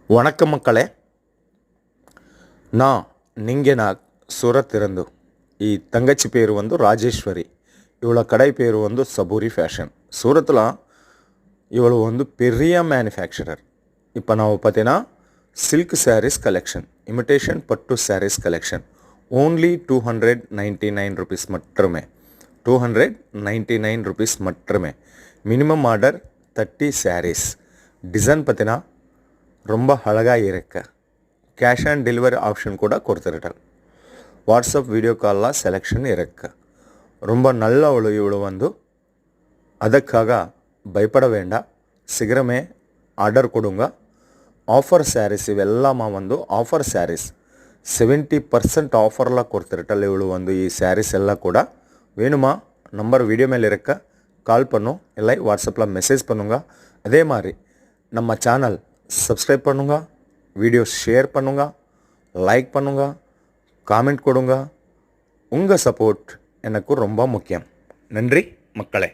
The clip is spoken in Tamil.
வணக்கம் மக்களே. நான் ನಿಂಗೆನಾಗ್ ಸೂರತ್ ಇರಂದು ಈ ತಂಗಚ್ಚಿ ಪೇರು ಒಂದು ರಾಜೇಶ್ವರಿ. ಇವಳ ಕಡೈ ಪೇರು ಒಂದು ಸಬೂರಿ ಫ್ಯಾಷನ್. சூரத்தில் இவள் வந்து பெரிய மேனுஃபேக்சரர். இப்போ நான் பார்த்தீங்கன்னா சில்க் சாரீஸ் கலெக்ஷன், இமிட்டேஷன் பட்டு சாரீஸ் கலெக்ஷன் ஓன்லி 299 ருபீஸ் மட்டுமே. 299 ருபீஸ் மட்டுமே. Minimum order 30 saris. டிசைன் பார்த்தீங்கன்னா ரொம்ப அழகாக இருக்கு. கேஷ் ஆன் டெலிவரி ஆப்ஷன் கூட கொடுத்துருட்டாங்க. வாட்ஸ்அப் வீடியோ கால்லாம் செலெக்ஷன் இருக்கு. ரொம்ப நல்ல இவ்வளோ வந்து ಅದಕ್ಕಾಗ ಭಯಪಡ ಬೇಡ. ಶೀಘ್ರವೇ ಆರ್ಡರ್ ಕೊಡುಂಗ. ಆಫರ್ ಸ್ಯಾರೀಸ್ ಇವೆಲ್ಲಮ್ಮ ಒಂದು ಆಫರ್ ಸ್ಯಾರೀಸ್ 70% ಆಫರ್ಲ ಕೊಡ್ತಿರಟಲ್ಲ ಇವಳು ಒಂದು ಈ ಸ್ಯಾರೀಸ್ ಎಲ್ಲ ಕೂಡ. வேணுமா நம்பர் வீடியோ மேலே இருக்க கால் பண்ணும், இல்லை வாட்ஸ்அப்பில் மெசேஜ் பண்ணுங்க. அதே மாதிரி நம்ம சேனல் சப்ஸ்கிரைப் பண்ணுங்க, வீடியோ ஷேர் பண்ணுங்க, லைக் பண்ணுங்க, காமெண்ட் கொடுங்க. உங்கள் சப்போர்ட் எனக்கு ரொம்ப முக்கியம். நன்றி மக்களே.